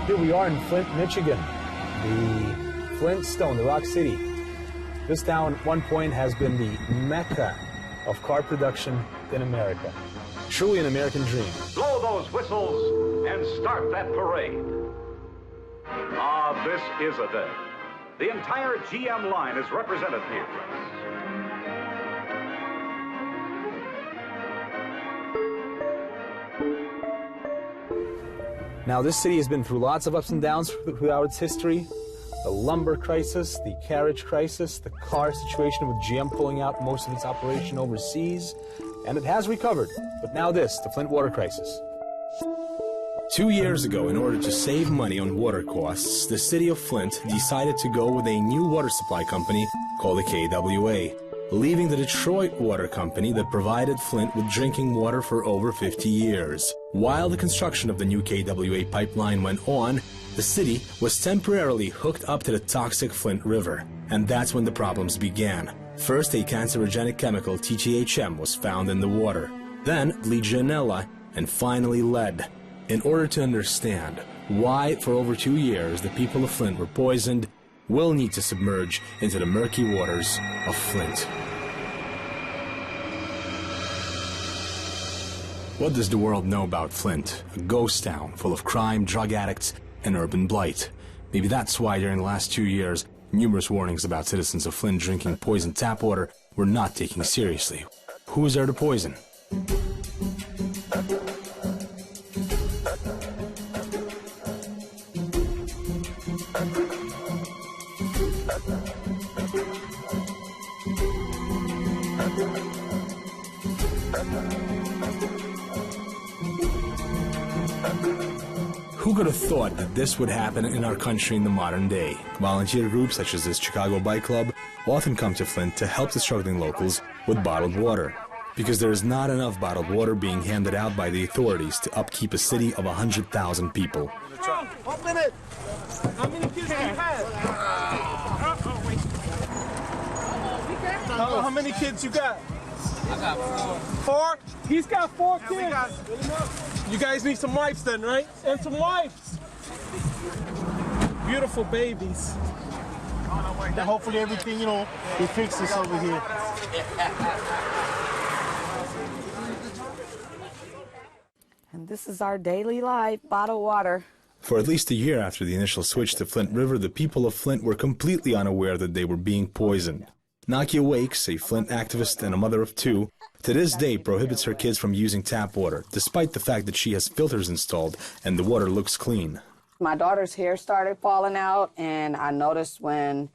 Here we are in Flint, Michigan, the Flintstone, the Rock City. This town at one point has been the mecca of car production in America. Truly an American dream. Blow those whistles and start that parade. Ah, this is a day. The entire GM line is represented here. Now, this city has been through lots of ups and downs throughout its history. The lumber crisis, the carriage crisis, the car situation with GM pulling out most of its operation overseas, and it has recovered. But now this, the Flint water crisis. 2 years ago, in order to save money on water costs, the city of Flint decided to go with a new water supply company called the KWA, leaving the Detroit Water Company that provided Flint with drinking water for over 50 years. While the construction of the new KWA pipeline went on, the city was temporarily hooked up to the toxic Flint River, and that's when the problems began. First, a cancerogenic chemical, TTHM, was found in the water, then Legionella, and finally lead. In order to understand why, for over 2 years, the people of Flint were poisoned, we'll need to submerge into the murky waters of Flint. What does the world know about Flint? A ghost town full of crime, drug addicts, and urban blight. Maybe that's why during the last 2 years, numerous warnings about citizens of Flint drinking poisoned tap water were not taken seriously. Who is there to poison? Who could have thought that this would happen in our country in the modern day? Volunteer groups such as this Chicago Bike Club often come to Flint to help the struggling locals with bottled water, because there is not enough bottled water being handed out by the authorities to upkeep a city of 100,000 people. 1 minute! How many kids do you have? How many kids you got? I got 4. 4? He's got 4 kids. You guys need some wipes then, right? And some wipes. Beautiful babies. And hopefully everything, we fix this over here. And this is our daily life, bottled water. For at least a year after the initial switch to Flint River, the people of Flint were completely unaware that they were being poisoned. Nakia Wakes, a Flint activist and a mother of 2, to this day prohibits her kids from using tap water, despite the fact that she has filters installed and the water looks clean. My daughter's hair started falling out, and I noticed when,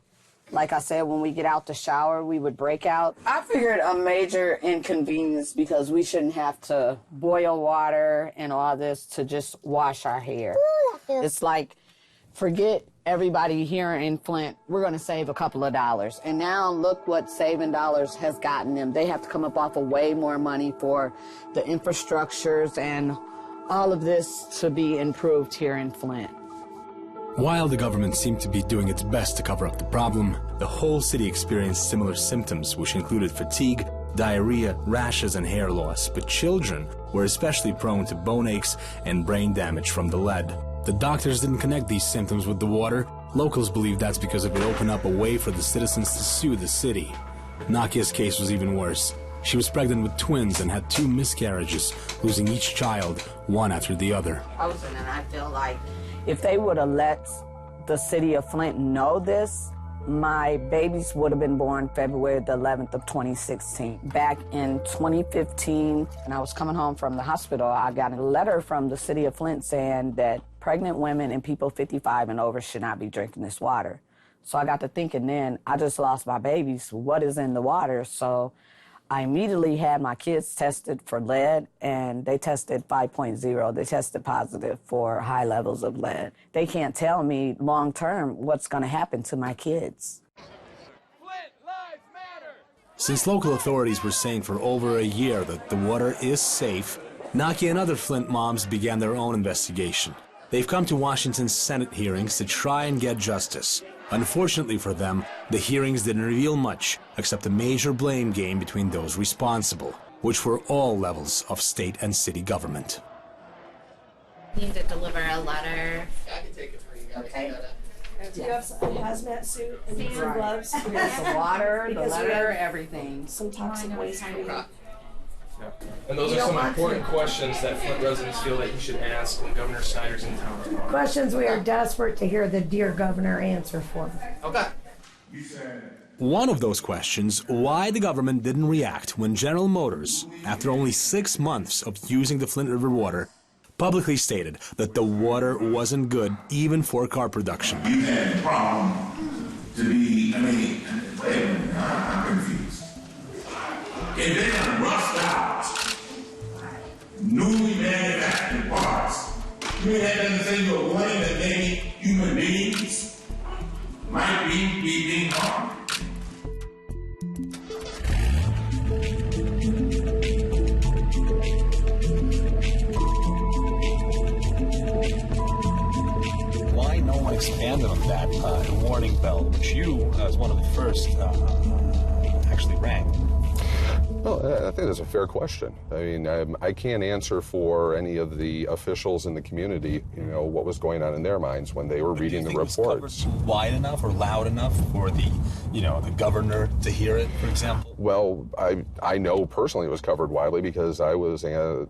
like I said, when we get out the shower, we would break out. I figured a major inconvenience because we shouldn't have to boil water and all this to just wash our hair. It's like, forget everybody here in Flint, we're going to save a couple of dollars. And now look what saving dollars has gotten them. They have to come up off of way more money for the infrastructures and all of this to be improved here in Flint. While the government seemed to be doing its best to cover up the problem, the whole city experienced similar symptoms, which included fatigue, diarrhea, rashes, and hair loss. But children were especially prone to bone aches and brain damage from the lead. The doctors didn't connect these symptoms with the water. Locals believe that's because it would open up a way for the citizens to sue the city. Nakia's case was even worse. She was pregnant with twins and had 2 miscarriages, losing each child, one after the other. And I feel like if they would have let the city of Flint know this, my babies would have been born February the 11th of 2016. Back in 2015, and I was coming home from the hospital, I got a letter from the city of Flint saying that pregnant women and people 55 and over should not be drinking this water. So I got to thinking then, I just lost my babies. What is in the water? So I immediately had my kids tested for lead, and they tested 5.0. They tested positive for high levels of lead. They can't tell me long-term what's going to happen to my kids. Flint, lives matter! Since local authorities were saying for over a year that the water is safe, Nakia and other Flint moms began their own investigation. They've come to Washington's Senate hearings to try and get justice. Unfortunately for them, the hearings didn't reveal much, except a major blame game between those responsible, which were all levels of state and city government. Need to deliver a letter. I can take it for you guys. Okay. Do you have a hazmat suit and some gloves? The water, the Because we letter, have everything. some toxic waste for you. And those are some important questions that Flint residents feel that you should ask when Governor Snyder's in town tomorrow. Questions we are desperate to hear the dear governor answer for. Okay. One of those questions, why the government didn't react when General Motors, after only 6 months of using the Flint River water, publicly stated that the water wasn't good even for car production. You had a problem to be, wait a minute, I'm confused. If they're gonna rust out newly manufactured parts, you mean that doesn't say you're willing that maybe human beings might be being harmed? Why no one expanded on that warning bell, which you, as one of the first, actually rang? Well, I think that's a fair question. I mean, I can't answer for any of the officials in the community, what was going on in their minds when they were reading the reports. Wide enough or loud enough for the, the governor to hear it, for example? Well, I know personally it was covered widely because I was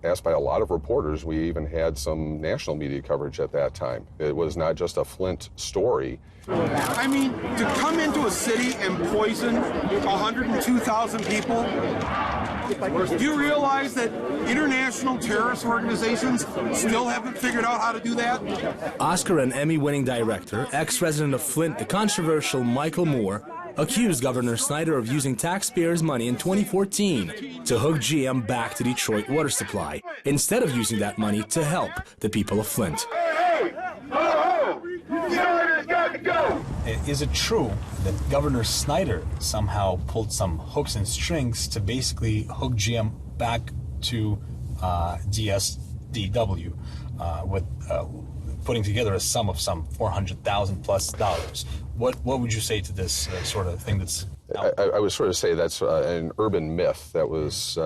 asked by a lot of reporters. We even had some national media coverage at that time. It was not just a Flint story. I mean, to come into a city and poison 102,000 people, do you realize that international terrorist organizations still haven't figured out how to do that? Oscar and Emmy-winning director, ex-resident of Flint, the controversial Michael Moore, accused Governor Snyder of using taxpayers' money in 2014 to hook GM back to Detroit water supply, instead of using that money to help the people of Flint. Is it true that Governor Snyder somehow pulled some hooks and strings to basically hook GM back to DSDW with putting together a sum of some $400,000 plus? What would you say to this sort of thing that's I would sort of say that's an urban myth that was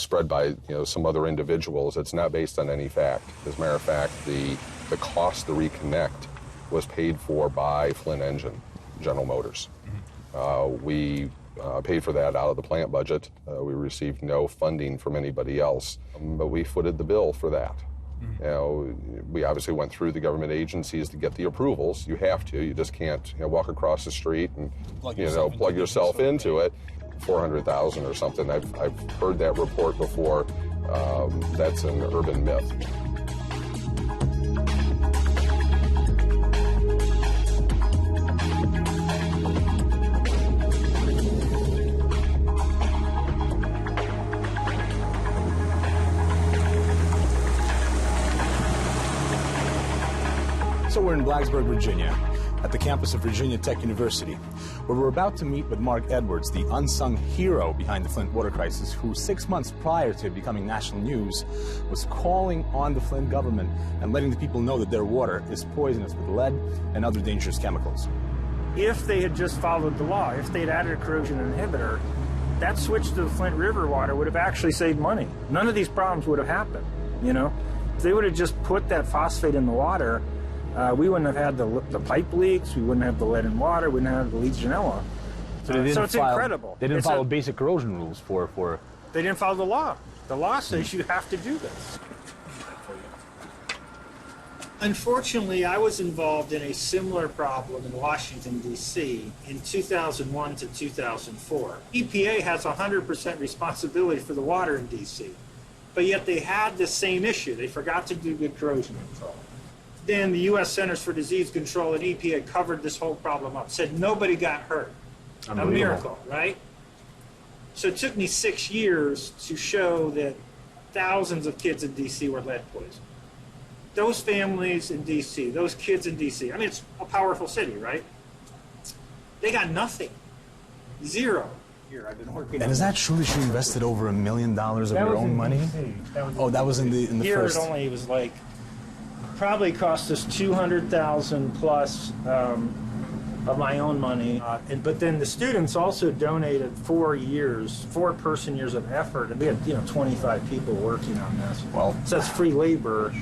spread by some other individuals. It's not based on any fact. As a matter of fact, the cost to reconnect was paid for by Flint Engine, General Motors. We paid for that out of the plant budget. We received no funding from anybody else, but we footed the bill for that. We obviously went through the government agencies to get the approvals. You have to. You just can't walk across the street and plug yourself into it. 400,000 or something. I've heard that report before. That's an urban myth. So we're in Blacksburg, Virginia, at the campus of Virginia Tech University, where we're about to meet with Mark Edwards, the unsung hero behind the Flint water crisis, who 6 months prior to becoming national news was calling on the Flint government and letting the people know that their water is poisonous with lead and other dangerous chemicals. If they had just followed the law, if they had added a corrosion inhibitor, that switch to the Flint River water would have actually saved money. None of these problems would have happened, If they would have just put that phosphate in the water, we wouldn't have had the pipe leaks, we wouldn't have the lead in water, we wouldn't have the Legionella. So it's incredible. They didn't follow basic corrosion rules for... They didn't follow the law. The law says you have to do this. Unfortunately, I was involved in a similar problem in Washington, D.C. in 2001 to 2004. EPA has 100% responsibility for the water in D.C., but yet they had the same issue. They forgot to do good corrosion control. Then the U.S. Centers for Disease Control and EPA covered this whole problem up, said nobody got hurt. A miracle, right? So it took me 6 years to show that thousands of kids in D.C. were lead poisoned. Those families in D.C., those kids in D.C., I mean, it's a powerful city, right? They got nothing. Zero. Here, I've been working. And is that true that you invested over $1 million of your own money? That was in the first. Here it was like, probably cost us $200,000 plus of my own money. But then the students also donated 4 person years of effort, and we had 25 people working on this. Well, so that's free labor,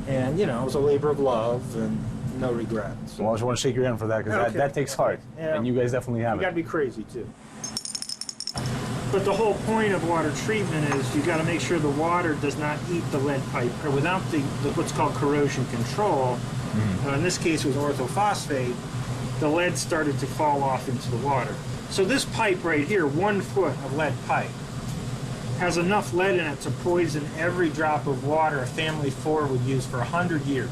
and it was a labor of love and no regrets. Well, I just want to shake your hand for that, because that takes heart, and you guys definitely have it. You got to be crazy too. But the whole point of water treatment is you got to make sure the water does not eat the lead pipe, or without the what's called corrosion control. In this case, it was orthophosphate. The lead started to fall off into the water. So this pipe right here, 1 foot of lead pipe, has enough lead in it to poison every drop of water a family of 4 would use for 100 years.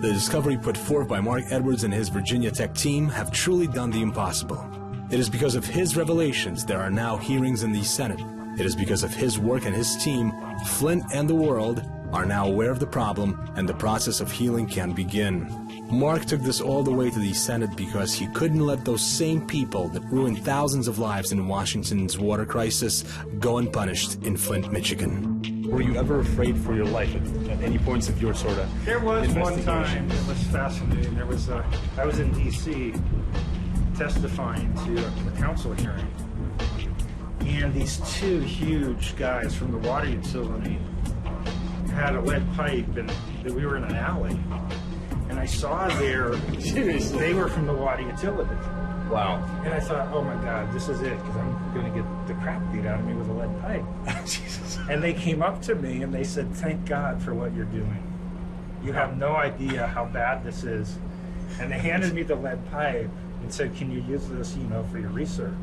The discovery put forth by Mark Edwards and his Virginia Tech team have truly done the impossible. It is because of his revelations there are now hearings in the Senate. It is because of his work and his team, Flint and the world are now aware of the problem, and the process of healing can begin. Mark took this all the way to the Senate because he couldn't let those same people that ruined thousands of lives in Washington's water crisis go unpunished in Flint, Michigan. Were you ever afraid for your life at any points of your sort of There was one time, it was fascinating. I was in D.C. testifying to a council hearing, and these 2 huge guys from the water utility had a lead pipe, and we were in an alley, and I saw they were from the water utility. Wow. And I thought, oh my God, this is it, because I'm going to get the crap beat out of me with a lead pipe. Jesus. And they came up to me and they said, thank God for what you're doing. You have no idea how bad this is. And they handed me the lead pipe and said, can you use this, for your research?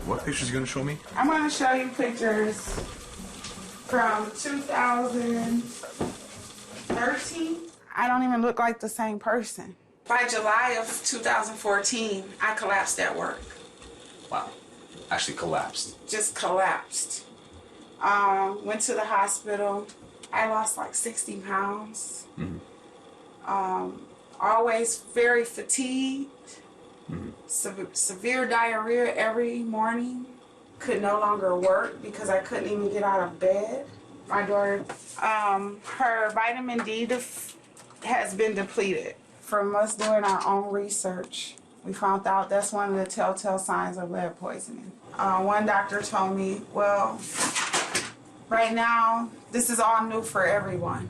What pictures are you going to show me? I'm going to show you pictures from 2013. I don't even look like the same person. By July of 2014, I collapsed at work. Wow. Actually collapsed. Just collapsed. Went to the hospital. I lost like 60 pounds. Always very fatigued. Severe diarrhea every morning. Could no longer work because I couldn't even get out of bed. My daughter, her vitamin D has been depleted. From us doing our own research, we found out that's one of the telltale signs of lead poisoning. One doctor told me, well, right now, this is all new for everyone.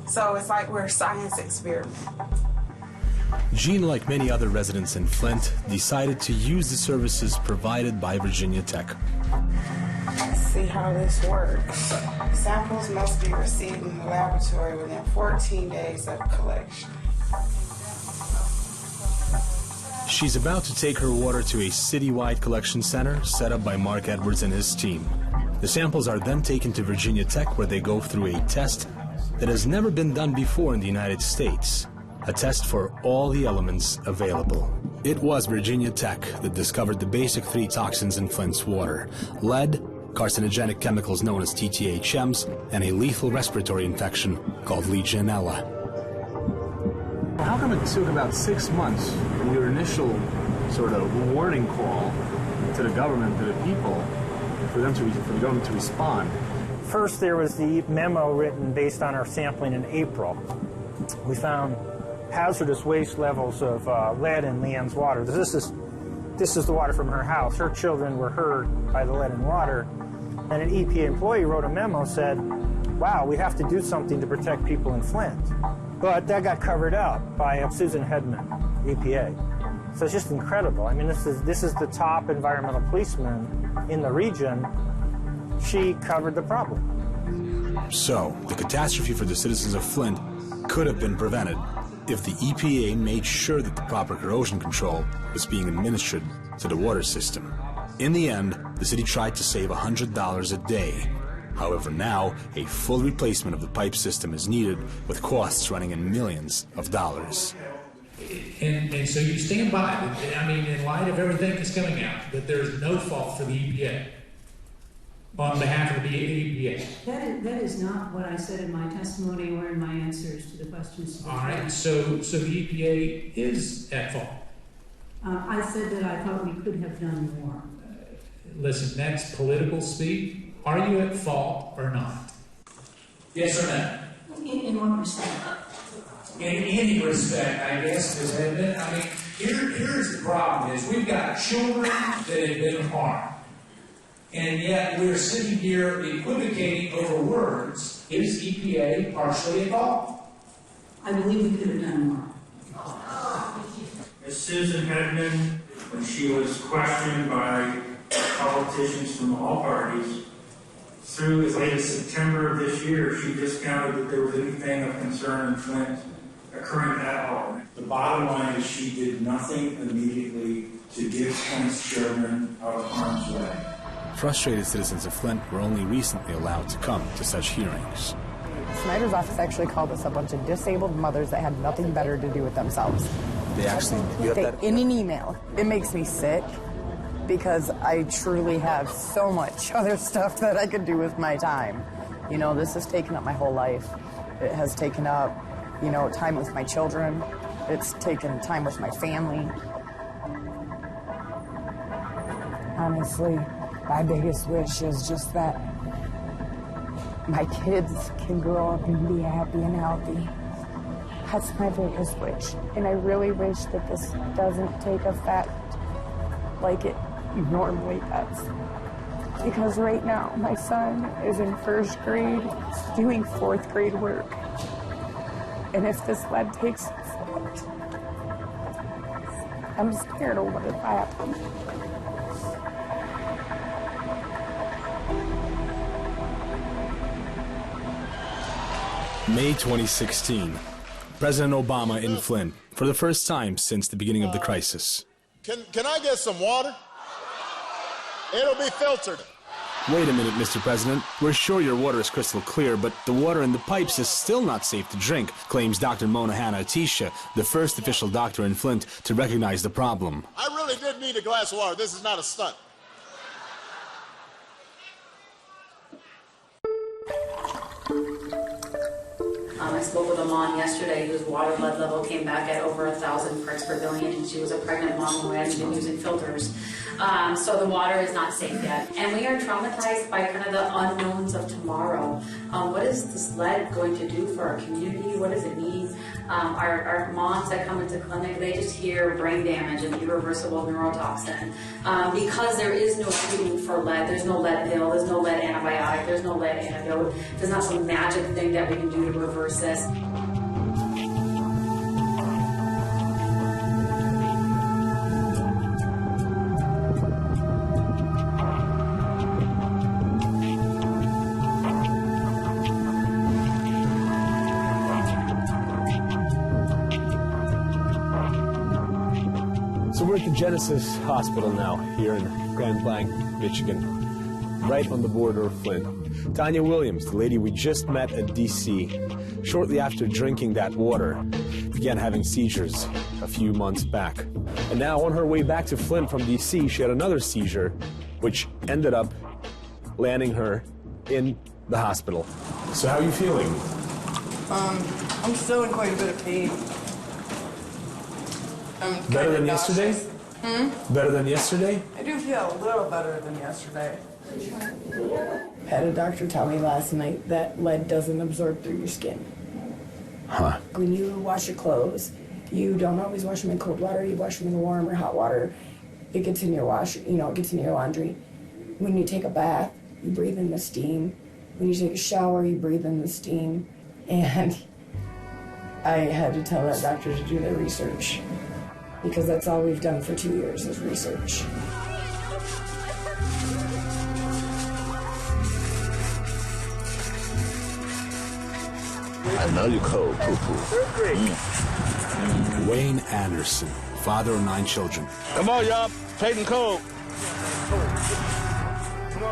So it's like we're a science experiment. Jean, like many other residents in Flint, decided to use the services provided by Virginia Tech. Let's see how this works. Samples must be received in the laboratory within 14 days of collection. She's about to take her water to a citywide collection center set up by Mark Edwards and his team. The samples are then taken to Virginia Tech, where they go through a test that has never been done before in the United States. A test for all the elements available. It was Virginia Tech that discovered the basic 3 toxins in Flint's water: lead, carcinogenic chemicals known as TTHMs, and a lethal respiratory infection called Legionella. How come it took about 6 months from your initial sort of warning call to the government, to the people, for the government to respond? First, there was the memo written based on our sampling in April. We found hazardous waste levels of lead in Leanne's water. This is the water from her house. Her children were hurt by the lead in water. And an EPA employee wrote a memo, said, wow, we have to do something to protect people in Flint. But that got covered up by Susan Hedman, EPA. So it's just incredible. I mean, this is the top environmental policeman in the region. She covered the problem. So, the catastrophe for the citizens of Flint could have been prevented if the EPA made sure that the proper corrosion control was being administered to the water system. In the end, the city tried to save $100 a day. However, now, a full replacement of the pipe system is needed, with costs running in millions of dollars. And so you stand by it. I mean, in light of everything that's coming out, that there is no fault for the EPA on behalf of the EPA. That is not what I said in my testimony or in my answers to the questions. All right, so the EPA is at fault. I said that I thought we could have done more. Listen, that's political speak. Are you at fault or not? Yes or no? In what respect? In any respect, I guess, has it been? I mean, here's the problem is we've got children that have been harmed. And yet we're sitting here equivocating over words. Is EPA partially involved? I believe we could have done more. Ms. Susan Hedman, when she was questioned by politicians from all parties, through as late as September of this year, she discounted that there was anything of concern in Flint occurring at all. The bottom line is she did nothing immediately to get Flint's children out of harm's way. Frustrated citizens of Flint were only recently allowed to come to such hearings. Snyder's office actually called us a bunch of disabled mothers that had nothing better to do with themselves. In an email. It makes me sick because I truly have so much other stuff that I could do with my time. You know, this has taken up my whole life. It has taken up, you know, time with my children. It's taken time with my family. Honestly, my biggest wish is just that my kids can grow up and be happy and healthy. That's my biggest wish. And I really wish that this doesn't take effect like it normally does. Because right now, my son is in 1st grade doing 4th grade work. And if this lead takes effect, I'm scared of what will happen. May 2016. President Obama in Flint for the first time since the beginning of the crisis. Can I get some water? It'll be filtered. Wait a minute, Mr. President. We're sure your water is crystal clear, but the water in the pipes is still not safe to drink, claims Dr. Mona Hanna-Attisha, the first official doctor in Flint to recognize the problem. I really did need a glass of water. This is not a stunt. I spoke with a mom yesterday whose water lead level came back at over 1,000 parts per billion, and she was a pregnant mom who hadn't been using filters. So the water is not safe yet. And we are traumatized by kind of the unknowns of tomorrow. What is this lead going to do for our community? What does it mean? Our moms that come into clinic, they just hear brain damage and irreversible neurotoxin. Because there is no treatment for lead, there's no lead pill, there's no lead antibiotic, there's no lead antidote. There's not some magic thing that we can do to reverse this. So we're at the Genesis Hospital now, here in Grand Blanc, Michigan, right on the border of Flint. Tanya Williams, the lady we just met at D.C., shortly after drinking that water, began having seizures a few months back. And now on her way back to Flint from D.C., she had another seizure, which ended up landing her in the hospital. So how are you feeling? I'm still in quite a bit of pain. Better than yesterday? Better than yesterday? I do feel a little better than yesterday. Had a doctor tell me last night that lead doesn't absorb through your skin. Huh. When you wash your clothes, you don't always wash them in cold water, you wash them in warm or hot water. It gets in your wash, it gets in your laundry. When you take a bath, you breathe in the steam. When you take a shower, you breathe in the steam. And I had to tell that doctor to do their research, because that's all we've done for 2 years is research. I know you're cold, poo-poo. Wayne Anderson, father of 9 children. Come on, y'all. Peyton Cole.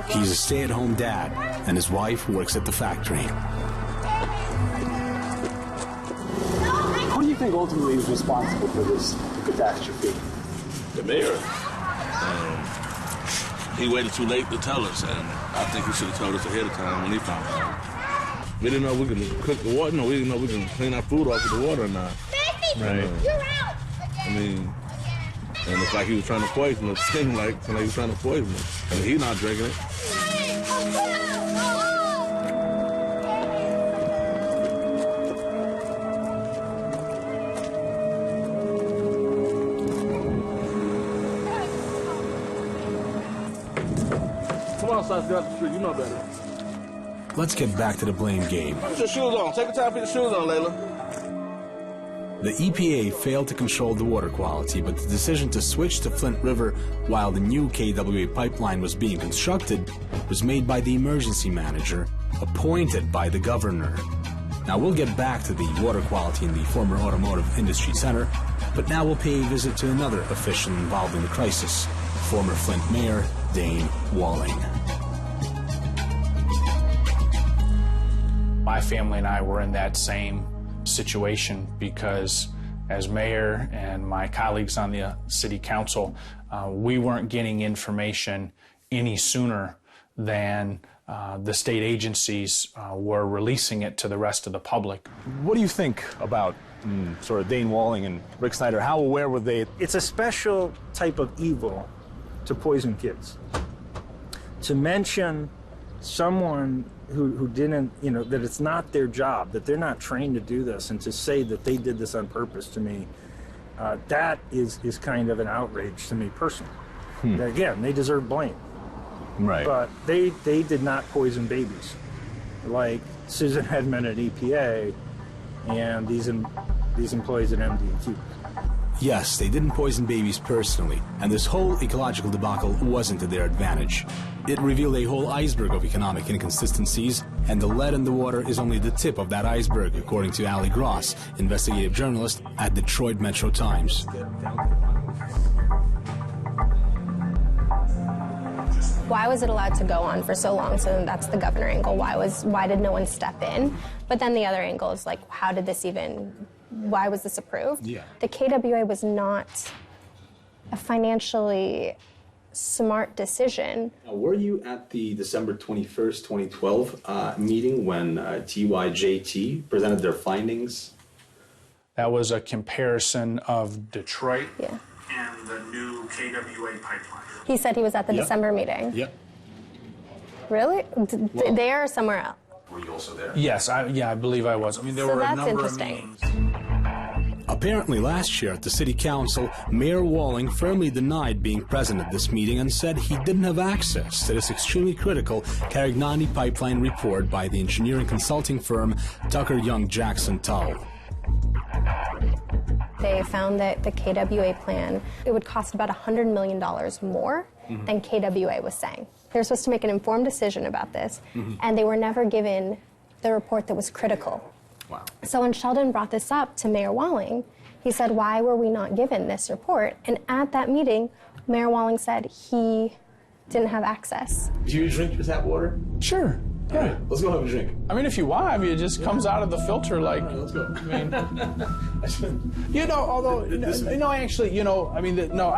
He's a stay-at-home dad, and his wife works at the factory. Who do you think ultimately is responsible for this catastrophe? The mayor. He waited too late to tell us, and I think he should have told us ahead of time when he found out. We didn't know we could cook the water. No, we didn't know we could clean our food off with the water or not. Right. You're out. I mean, and it's like he was trying to poison us. It seemed like he was trying to poison us. I mean, he's not drinking it. Come on, Sasha, get out the street. You know better. Let's get back to the blame game. Put your shoes on. Take the time to put your shoes on, Layla. The EPA failed to control the water quality, but the decision to switch to Flint River while the new KWA pipeline was being constructed was made by the emergency manager, appointed by the governor. Now we'll get back to the water quality in the former Automotive Industry Center, but now we'll pay a visit to another official involved in the crisis, former Flint Mayor Dane Walling. My family and I were in that same situation because as mayor and my colleagues on the city council, we weren't getting information any sooner than the state agencies were releasing it to the rest of the public. What do you think about sort of Dane Walling and Rick Snyder? How aware were they? It's a special type of evil to poison kids. To mention someone who didn't, that it's not their job, that they're not trained to do this, and to say that they did this on purpose to me, that is kind of an outrage to me personally. Again, they deserve blame. Right. But they did not poison babies like Susan Hedman at EPA and these employees at MDQ. Yes, they didn't poison babies personally, and this whole ecological debacle wasn't to their advantage. It revealed a whole iceberg of economic inconsistencies, and the lead in the water is only the tip of that iceberg, according to Ali Gross, investigative journalist at Detroit Metro Times. Why was it allowed to go on for so long? So that's the governor angle. Why did no one step in? But then the other angle is like, why was this approved? Yeah. The KWA was not a financially smart decision. Now, were you at the December 21st, 2012 meeting when TYJT presented their findings? That was a comparison of Detroit and the new KWA pipeline. He said he was at the December meeting. Yep. Really? There or somewhere else? Were you also there? Yes, I believe I was. I mean, there were a number of meetings. Apparently last year at the city council, Mayor Walling firmly denied being present at this meeting and said he didn't have access to this extremely critical Carignani pipeline report by the engineering consulting firm Tucker Young Jackson Tull. They found that the KWA plan, it would cost about $100 million more than KWA was saying. They were supposed to make an informed decision about this, and they were never given the report that was critical. Wow. So when Sheldon brought this up to Mayor Walling, he said, why were we not given this report? And at that meeting, Mayor Walling said he didn't have access. Do you drink your tap water? Sure. Yeah. All right, let's go have a drink. I mean, if you want, it just comes out of the filter like. All right, let's go. I mean, although, actually, I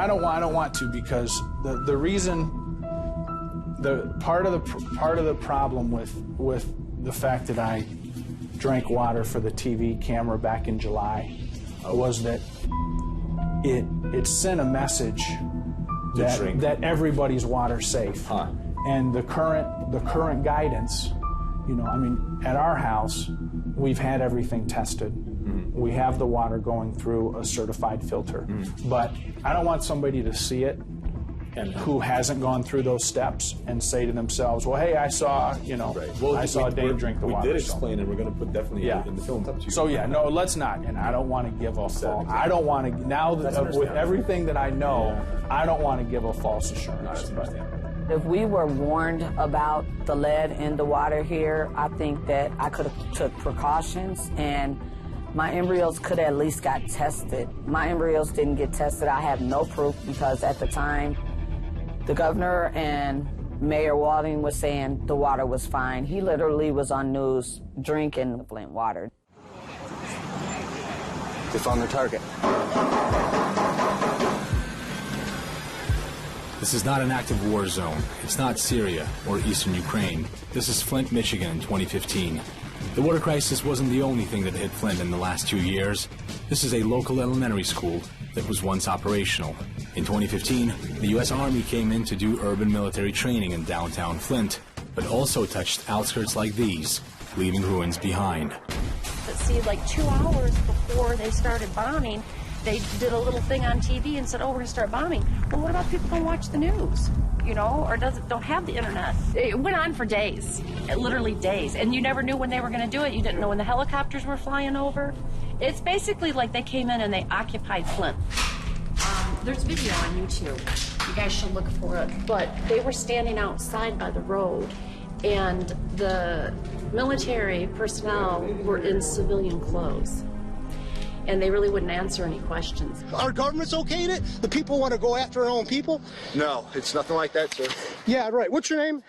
don't want to, because the reason, part of the problem with the fact that I drank water for the TV camera back in July was that it sent a message that everybody's water's safe. And the current guidance, at our house, we've had everything tested. We have the water going through a certified filter. But I don't want somebody to see it who hasn't gone through those steps and say to themselves, well, hey, I saw Dave drink the water. We did explain it. We're going to put definitely in the film up to you. So no, let's not. And I don't want to give a false. I don't want to now that with everything that I know, I don't want to give a false assurance. If we were warned about the lead in the water here, I think that I could have took precautions and my embryos could have at least got tested. My embryos didn't get tested. I have no proof because at the time, the governor and Mayor Walling was saying the water was fine. He literally was on news drinking the Flint water. They found their target. This is not an active war zone. It's not Syria or eastern Ukraine. This is Flint, Michigan in 2015. The water crisis wasn't the only thing that hit Flint in the last 2 years. This is a local elementary school that was once operational. In 2015, the U.S. Army came in to do urban military training in downtown Flint, but also touched outskirts like these, leaving ruins behind. But see, like 2 hours before they started bombing, they did a little thing on TV and said, oh, we're going to start bombing. Well, what about people who don't watch the news, you know, or don't have the internet? It went on for days, literally days, and you never knew when they were going to do it. You didn't know when the helicopters were flying over. It's basically like they came in and they occupied Flint. There's video on YouTube. You guys should look for it. But they were standing outside by the road, and the military personnel were in civilian clothes. And they really wouldn't answer any questions. Our government's okayed it? The people want to go after our own people? No, it's nothing like that, sir. Yeah, right. What's your name?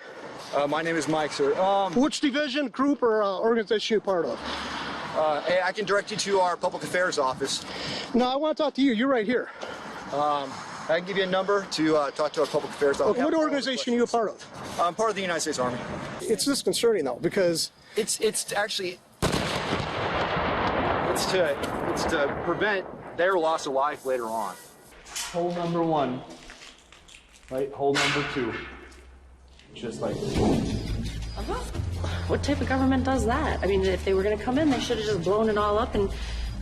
My name is Mike, sir. Which division, group, or organization you part of? I can direct you to our public affairs office. No, I want to talk to you. You're right here. I can give you a number to talk to our public affairs office. Okay, what organization are you a part of? I'm part of the United States Army. It's disconcerting, though, because... It's actually... It's to prevent their loss of life later on. Hole number 1. Right, hole number 2. Just like this. What type of government does that? I mean, if they were going to come in, they should have just blown it all up and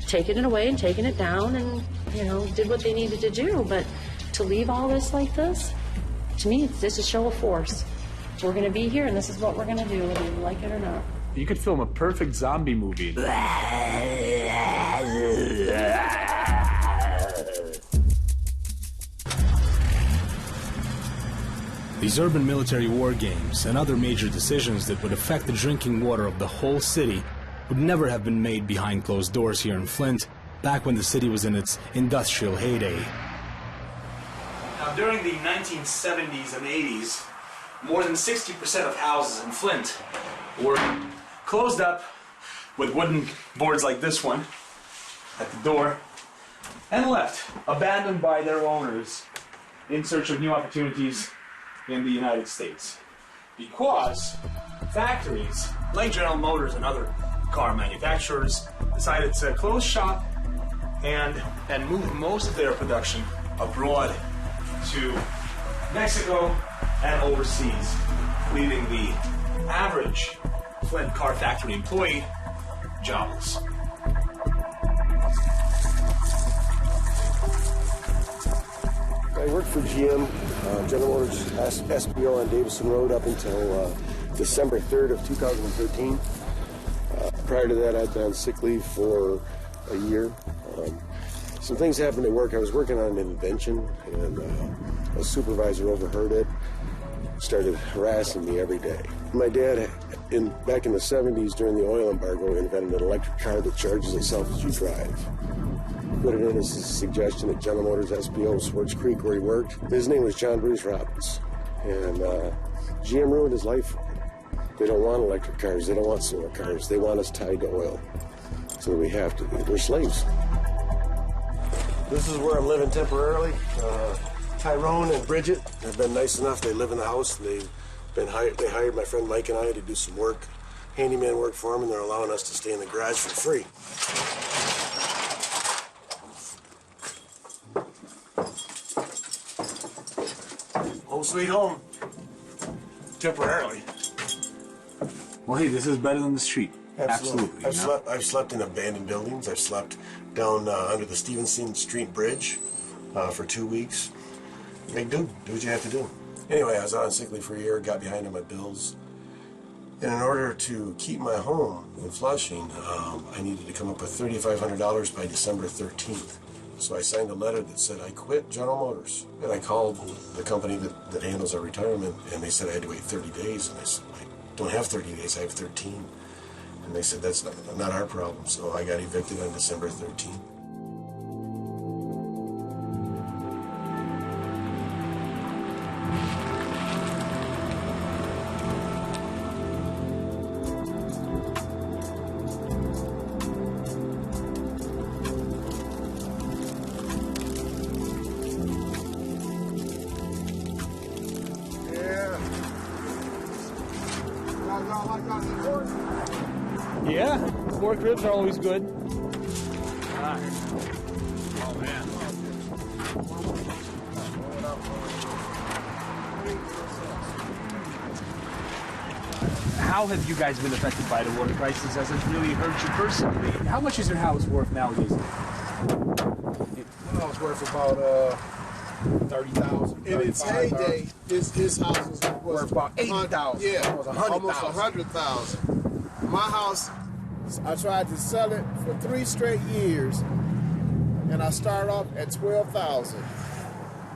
taken it away and taken it down and, you know, did what they needed to do. But to leave all this like this, to me, this is a show of force. We're going to be here, and this is what we're going to do, whether you like it or not. You could film a perfect zombie movie. These urban military war games and other major decisions that would affect the drinking water of the whole city would never have been made behind closed doors here in Flint, back when the city was in its industrial heyday. Now, during the 1970s and 80s, more than 60% of houses in Flint were closed up with wooden boards like this one at the door and left, abandoned by their owners in search of new opportunities in the United States. Because factories like General Motors and other car manufacturers decided to close shop and move most of their production abroad to Mexico and overseas, leaving the average Flint car factory employee jobless. I worked for GM, General Motors SPO on Davison Road up until December 3rd of 2013. Prior to that, I'd been on sick leave for a year. Some things happened at work. I was working on an invention, and a supervisor overheard it, started harassing me every day. My dad, back in the 70s during the oil embargo, invented an electric car that charges itself as you drive. Put it in as a suggestion at General Motors SPO, Swartz Creek, where he worked. His name was John Bruce Robbins, and GM ruined his life for him. They don't want electric cars. They don't want solar cars. They want us tied to oil. So we have to. We're slaves. This is where I'm living temporarily. Tyrone and Bridget have been nice enough. They live in the house. They hired my friend Mike and I to do some work, handyman work for them, and they're allowing us to stay in the garage for free. Home sweet home. Temporarily. Well, hey, this is better than the street. Absolutely. I've slept in abandoned buildings. I've slept down under the Stevenson Street Bridge for 2 weeks. Big dude. Do what you have to do. Anyway, I was on sick leave for a year, got behind on my bills. And in order to keep my home in Flushing, I needed to come up with $3,500 by December 13th. So I signed a letter that said I quit General Motors. And I called the company that handles our retirement, and they said I had to wait 30 days. And I said, I don't have 30 days, I have 13. And they said, that's not our problem. So I got evicted on December 13th. Yeah, pork ribs are always good. Oh, man. How have you guys been affected by the water crisis? Has it really hurt you personally? How much is your house worth nowadays? My house worth about $30,000. In its heyday, his house was worth about $80,000. Yeah, It was almost $100,000. $100,000. My house, I tried to sell it for 3 straight years, and I started off at $12,000.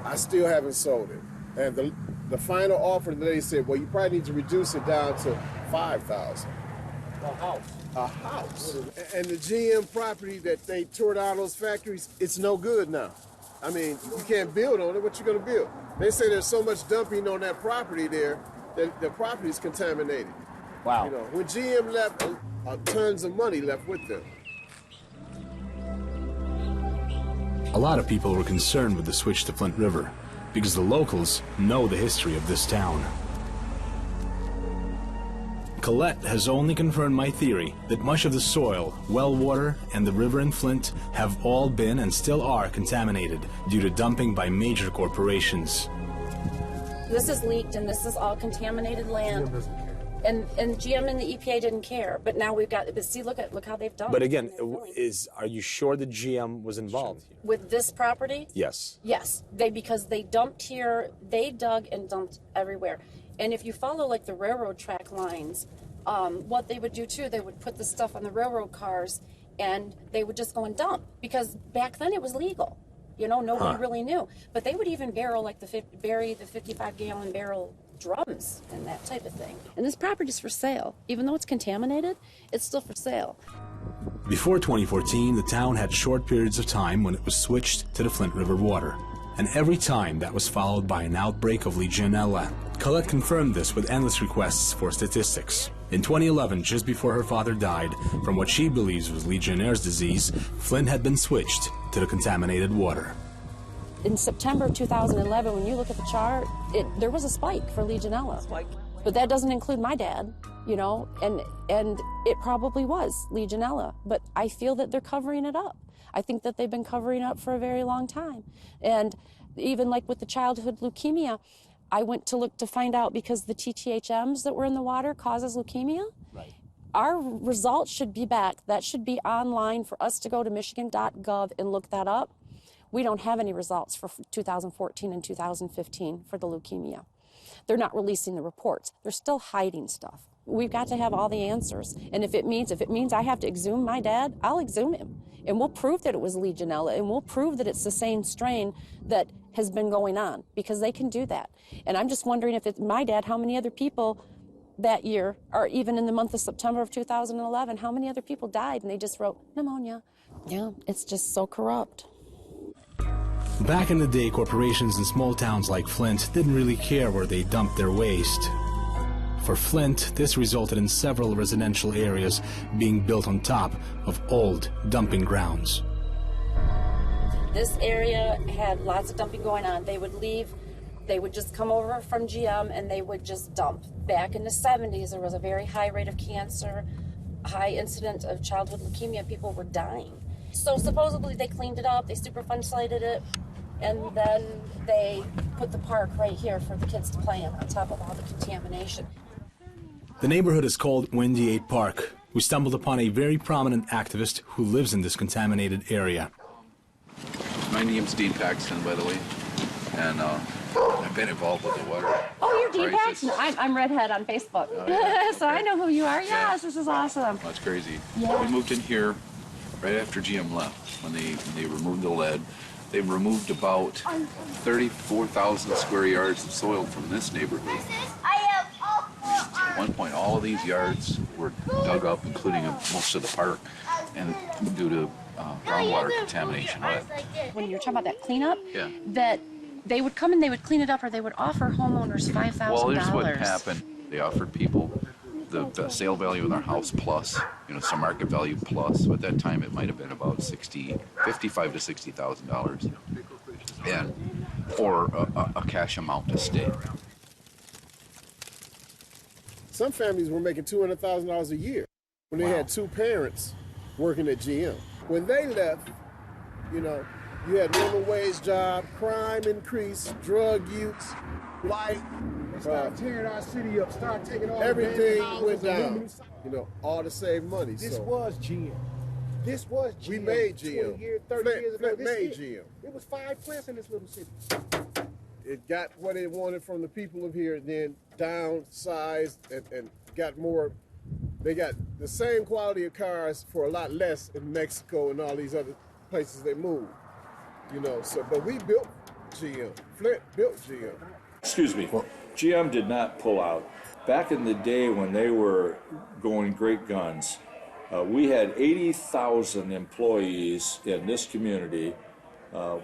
I still haven't sold it, and the final offer they said, well, you probably need to reduce it down to $5,000. A house. A house. And the GM property that they tore down those factories, it's no good now. I mean, you can't build on it. What you gonna build? They say there's so much dumping on that property there that the property is contaminated. Wow. You know, when GM left, tons of money left with them. A lot of people were concerned with the switch to Flint River because the locals know the history of this town. Colette has only confirmed my theory that much of the soil, well water, and the river in Flint have all been and still are contaminated due to dumping by major corporations. This is leaked and this is all contaminated land. And GM and the EPA didn't care, but now we've got. But see, look how they've done. But again, are you sure that GM was involved here? With this property? Yes. Yes, because they dumped here, they dug and dumped everywhere. And if you follow like the railroad track lines, what they would do too, they would put the stuff on the railroad cars, and they would just go and dump because back then it was legal. You know, nobody really knew. But they would even bury the 55-gallon barrel drums and that type of thing. And this property's for sale. Even though it's contaminated, it's still for sale. Before 2014, the town had short periods of time when it was switched to the Flint River water. And every time that was followed by an outbreak of Legionella. Colette confirmed this with endless requests for statistics. In 2011, just before her father died from what she believes was Legionnaire's disease, Flint had been switched to the contaminated water. In September of 2011, when you look at the chart, there was a spike for Legionella. But that doesn't include my dad, you know, and it probably was Legionella. But I feel that they're covering it up. I think that they've been covering up for a very long time. And even like with the childhood leukemia, I went to look to find out because the TTHMs that were in the water causes leukemia. Right. Our results should be back. That should be online for us to go to michigan.gov and look that up. We don't have any results for 2014 and 2015 for the leukemia. They're not releasing the reports. They're still hiding stuff. We've got to have all the answers. And if it means I have to exhume my dad, I'll exhume him. And we'll prove that it was Legionella, and we'll prove that it's the same strain that has been going on, because they can do that. And I'm just wondering if it's my dad, how many other people that year, or even in the month of September of 2011, how many other people died and they just wrote pneumonia. Yeah, it's just so corrupt. Back in the day, corporations in small towns like Flint didn't really care where they dumped their waste. For Flint, this resulted in several residential areas being built on top of old dumping grounds. This area had lots of dumping going on. They would leave, they would just come over from GM and they would just dump. Back in the 70s, there was a very high rate of cancer, high incident of childhood leukemia. People were dying. So supposedly they cleaned it up, they Superfund sited it, and then they put the park right here for the kids to play in on top of all the contamination. The neighborhood is called Windy 8 Park. We stumbled upon a very prominent activist who lives in this contaminated area. My name's Dean Paxton, by the way, and I've been involved with the water. Oh, you're Dean Paxton. I'm Redhead on Facebook. Oh, yeah. So I know who you are. Yes, this is awesome. That's crazy. Yeah. We moved in here right after GM left, when they removed the lead. They removed about 34,000 square yards of soil from this neighborhood. At one point, all of these yards were dug up, including most of the park, and due to groundwater contamination. When you're talking about that cleanup, yeah. That they would come and they would clean it up, or they would offer homeowners $5,000. Well, here's what happened. They offered people the sale value of their house plus, some market value plus. So at that time, it might have been about $55,000 to $60,000, and or a cash amount to stay. some families were making $200,000 a year when they had two parents working at GM. When they left, you know, you had minimum wage job, crime increased, drug use, light. Start tearing our city up, start taking all everything the went down. You know, all to save money. This so. was GM. This was GM. We made GM. 20 years, 30 years ago. Flint made GM. It was 5 plants in this little city. It got what it wanted from the people of here, and then downsized and got more. They got the same quality of cars for a lot less in Mexico and all these other places they moved. You know, so, but we built GM. Flint built GM. Excuse me, GM did not pull out. Back in the day when they were going great guns, we had 80,000 employees in this community,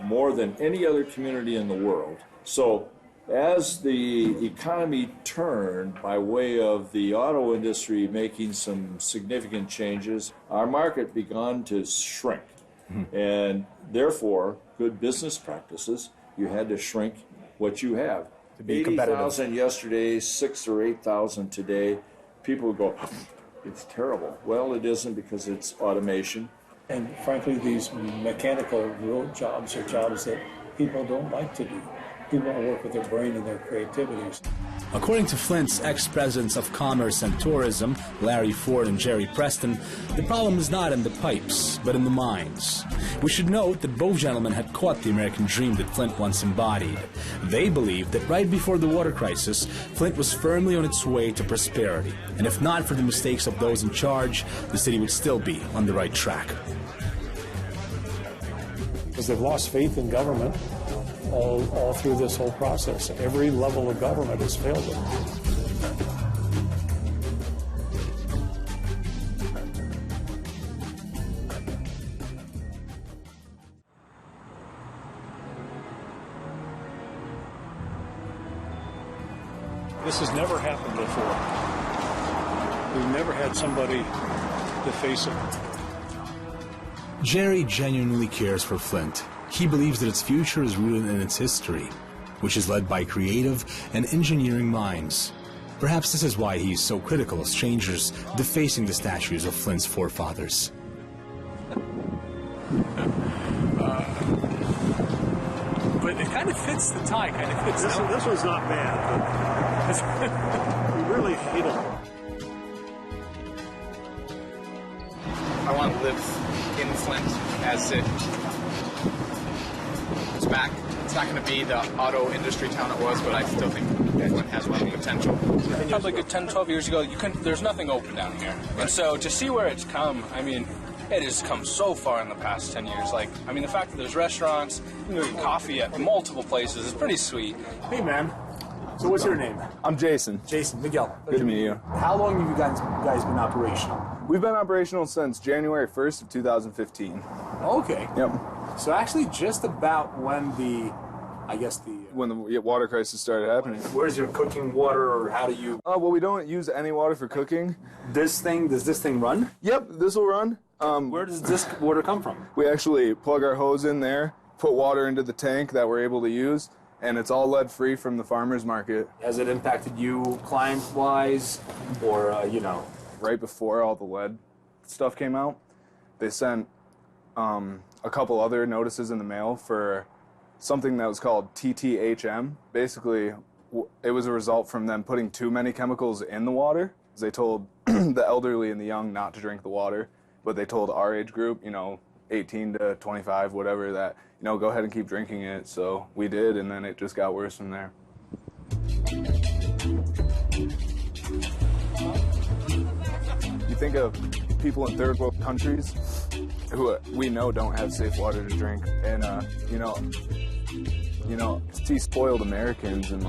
more than any other community in the world. So as the economy turned by way of the auto industry making some significant changes, our market began to shrink. And therefore, good business practices, you had to shrink what you have. To be competitive. 80,000 yesterday, 6,000 or 8,000 today. People would go, it's terrible. Well, it isn't, because it's automation. And frankly, these mechanical road jobs are jobs that people don't like to do. People want to work with their brain and their creativities. According to Flint's ex-presidents of Commerce and Tourism, Larry Ford and Jerry Preston, the problem is not in the pipes, but in the mines. We should note that both gentlemen had caught the American dream that Flint once embodied. They believed that right before the water crisis, Flint was firmly on its way to prosperity. And if not for the mistakes of those in charge, the city would still be on the right track. Because they've lost faith in government all through this whole process. Every level of government has failed them. This has never happened before. We've never had somebody to face it. Jerry genuinely cares for Flint. He believes that its future is rooted in its history, which is led by creative and engineering minds. Perhaps this is why he is so critical of strangers defacing the statues of Flint's forefathers. But it kind of fits the tie, kind of fits. This one's not bad, but we really hate it. I want to live in Flint as it's back. It's not going to be the auto industry town it was, but I still think Flint has a lot of potential. Probably like 10, 12 years ago, there's nothing open down here. Right. And so to see where it's come, I mean, it has come so far in the past 10 years. Like, I mean, the fact that there's restaurants, you can go get coffee at multiple places is pretty sweet. Hey, man. So what's your name? I'm Jason. Jason, Miguel. Good to meet you. How long have you guys been operational? We've been operational since January 1st of 2015. Okay. Yep. So actually just about when when the water crisis started happening. Where's your cooking water, or how do you... Well, we don't use any water for cooking. Does this thing run? Yep, this will run. Where does this water come from? We actually plug our hose in there, put water into the tank that we're able to use, and it's all lead-free from the farmer's market. Has it impacted you client-wise, or, Right before all the lead stuff came out, they sent a couple other notices in the mail for something that was called TTHM. Basically, it was a result from them putting too many chemicals in the water. They told the elderly and the young not to drink the water, but they told our age group, 18 to 25, whatever, that, go ahead and keep drinking it. So we did, and then it just got worse from there. You think of people in third world countries who we know don't have safe water to drink, and see spoiled Americans, and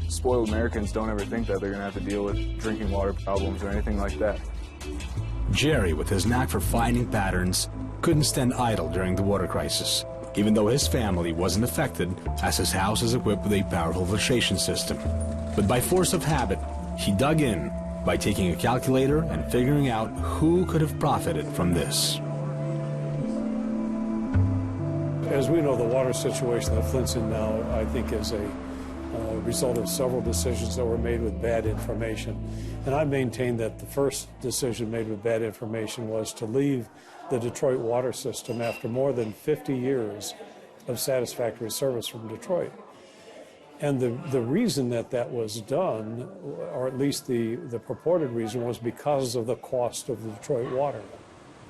spoiled Americans don't ever think that they're gonna have to deal with drinking water problems or anything like that. Jerry, with his knack for finding patterns, couldn't stand idle during the water crisis, even though his family wasn't affected, as his house is equipped with a powerful filtration system. But by force of habit, he dug in by taking a calculator and figuring out who could have profited from this. As we know, the water situation that Flint's in now, I think, is a result of several decisions that were made with bad information. And I maintain that the first decision made with bad information was to leave the Detroit water system after more than 50 years of satisfactory service from Detroit. And the reason that that was done, or at least the purported reason, was because of the cost of the Detroit water.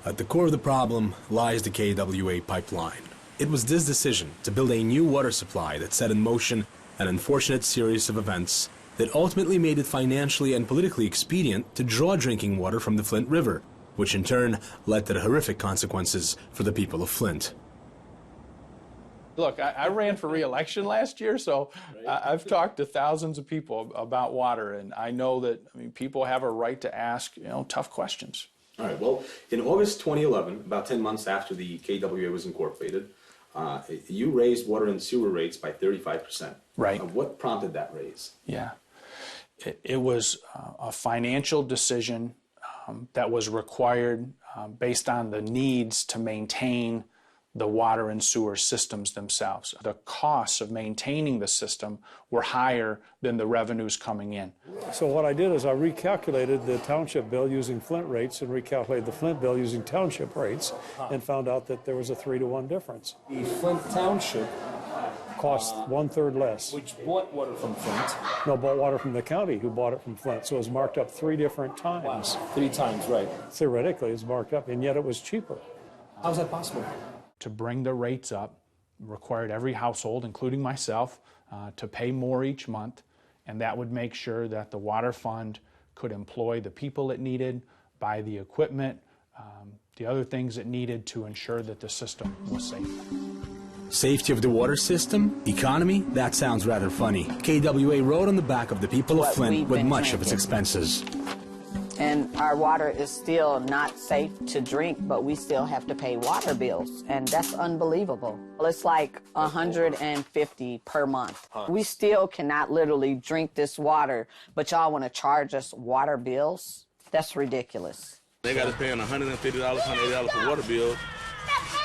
At the core of the problem lies the KWA pipeline. It was this decision to build a new water supply that set in motion an unfortunate series of events that ultimately made it financially and politically expedient to draw drinking water from the Flint River, which in turn led to the horrific consequences for the people of Flint. Look, I ran for re-election last year, so I've talked to thousands of people about water, and I know that people have a right to ask tough questions. All right, well, in August 2011, about 10 months after the KWA was incorporated, you raised water and sewer rates by 35%. Right. What prompted that raise? Yeah. It was a financial decision that was required based on the needs to maintain the water and sewer systems themselves. The costs of maintaining the system were higher than the revenues coming in. So what I did is I recalculated the township bill using Flint rates and recalculated the Flint bill using township rates and found out that there was a 3-to-1 difference. The Flint Township cost 1/3 less. Which bought water from Flint. No, bought water from the county who bought it from Flint. So it was marked up 3 different times. Wow. 3 times, right. Theoretically, it's marked up, and yet it was cheaper. How's that possible? To bring the rates up required every household, including myself, to pay more each month, and that would make sure that the water fund could employ the people it needed, buy the equipment, the other things it needed to ensure that the system was safe. Safety of the water system? Economy? That sounds rather funny. KWA rode on the back of the people of Flint with much of its expenses. And our water is still not safe to drink, but we still have to pay water bills, and that's unbelievable. It's like $150 per month. We still cannot literally drink this water, but y'all want to charge us water bills? That's ridiculous. They got us paying $150, $180 for water bills,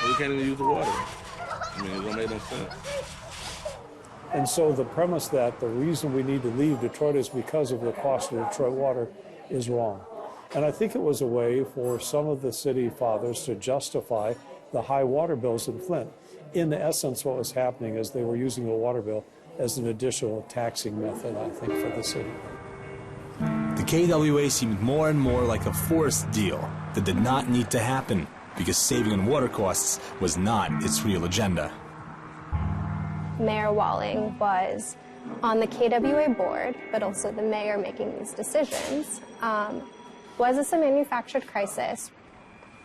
and we can't even use the water. I mean, it don't make no sense. And so the premise that the reason we need to leave Detroit is because of the cost of Detroit water is wrong. And I think it was a way for some of the city fathers to justify the high water bills in Flint. In essence, what was happening is they were using the water bill as an additional taxing method, I think, for the city. The KWA seemed more and more like a forced deal that did not need to happen because saving on water costs was not its real agenda. Mayor Walling was on the KWA board, but also the mayor making these decisions. Was this a manufactured crisis?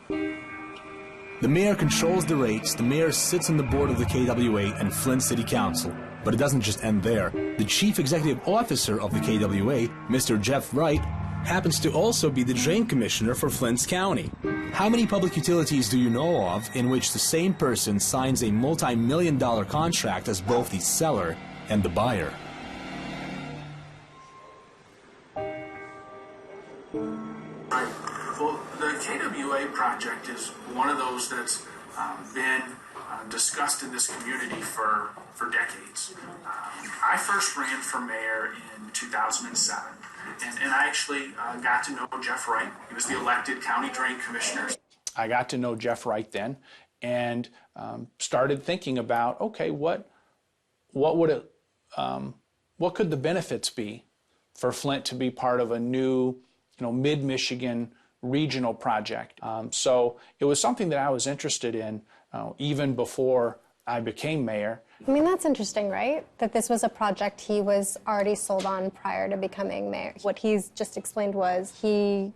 The mayor controls the rates, the mayor sits on the board of the KWA and Flint City Council. But it doesn't just end there. The chief executive officer of the KWA, Mr. Jeff Wright, happens to also be the drain commissioner for Flint County. How many public utilities do you know of in which the same person signs a multi-million-dollar contract as both the seller and the buyer? Well, the KWA project is one of those that's been discussed in this community for decades. I first ran for mayor in 2007, and I actually got to know Jeff Wright. He was the elected county drain commissioner. I got to know Jeff Wright then, and started thinking about, okay, what could the benefits be for Flint to be part of a new, mid-Michigan regional project. So it was something that I was interested in even before I became mayor. I mean, that's interesting, right? That this was a project he was already sold on prior to becoming mayor. What he's just explained was he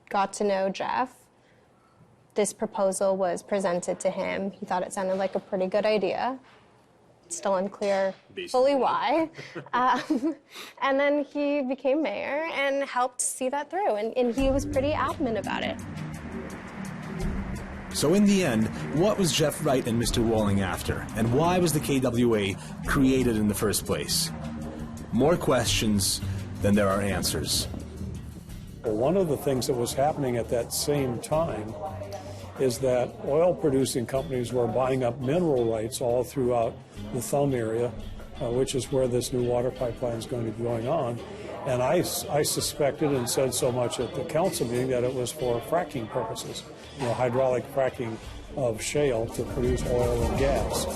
got to know Jeff. This proposal was presented to him. He thought it sounded like a pretty good idea. Still unclear fully why. And then he became mayor and helped see that through, and he was pretty adamant about it. So in the end, what was Jeff Wright and Mr. Walling after? And why was the KWA created in the first place? More questions than there are answers. Well, one of the things that was happening at that same time is that oil-producing companies were buying up mineral rights all throughout the Thumb area which is where this new water pipeline is going to be going on. And I suspected and said so much at the council meeting that it was for fracking purposes, hydraulic fracking of shale to produce oil and gas.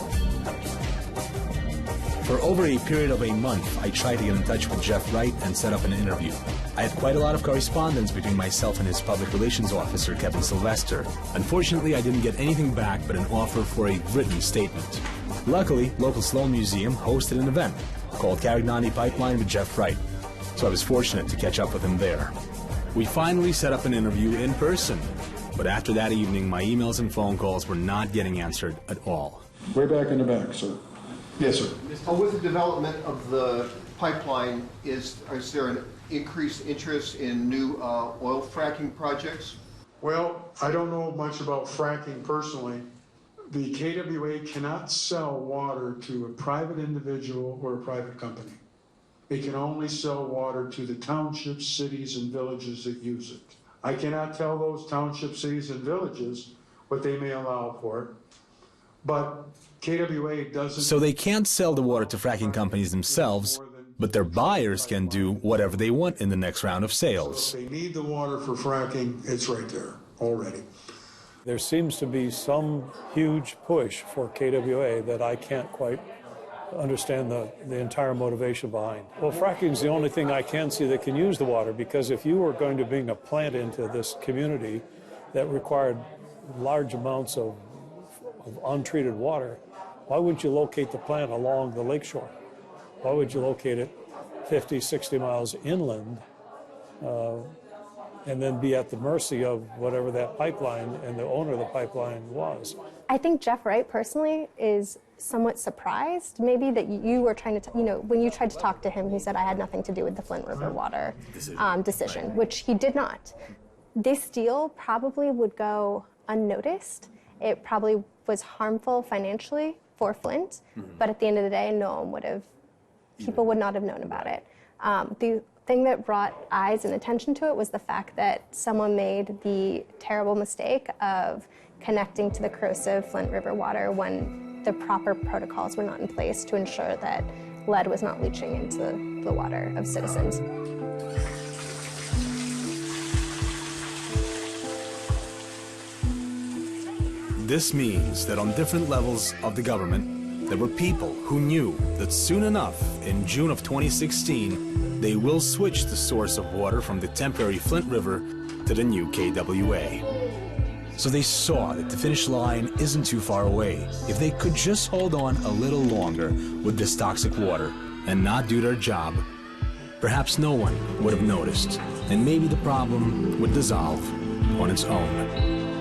For over a period of a month, I tried to get in touch with Jeff Wright and set up an interview. I had quite a lot of correspondence between myself and his public relations officer, Kevin Sylvester. Unfortunately, I didn't get anything back but an offer for a written statement. Luckily, local Sloan Museum hosted an event called Carignani Pipeline with Jeff Wright, so I was fortunate to catch up with him there. We finally set up an interview in person, but after that evening, my emails and phone calls were not getting answered at all. Way back in the back, sir. Yes, sir. With the development of the pipeline, is there an increased interest in new oil fracking projects? Well, I don't know much about fracking personally. The KWA cannot sell water to a private individual or a private company. It can only sell water to the townships, cities, and villages that use it. I cannot tell those townships, cities, and villages what they may allow for it, but KWA doesn't... So they can't sell the water to fracking companies themselves, but their buyers can do whatever they want in the next round of sales. So if they need the water for fracking, it's right there already. There seems to be some huge push for KWA that I can't quite understand the entire motivation behind. Well, fracking is the only thing I can see that can use the water, because if you were going to bring a plant into this community that required large amounts of untreated water, why wouldn't you locate the plant along the lakeshore? Why would you locate it 50, 60 miles inland and then be at the mercy of whatever that pipeline and the owner of the pipeline was? I think Jeff Wright personally is somewhat surprised maybe that you were trying to, when you tried to talk to him, he said, I had nothing to do with the Flint River water decision, right. Which he did not. This deal probably would go unnoticed. It probably was harmful financially for Flint, but at the end of the day, people would not have known about it. The thing that brought eyes and attention to it was the fact that someone made the terrible mistake of connecting to the corrosive Flint River water when the proper protocols were not in place to ensure that lead was not leaching into the water of citizens. This means that on different levels of the government, there were people who knew that soon enough, in June of 2016, they will switch the source of water from the temporary Flint River to the new KWA. So they saw that the finish line isn't too far away. If they could just hold on a little longer with this toxic water and not do their job, perhaps no one would have noticed, and maybe the problem would dissolve on its own.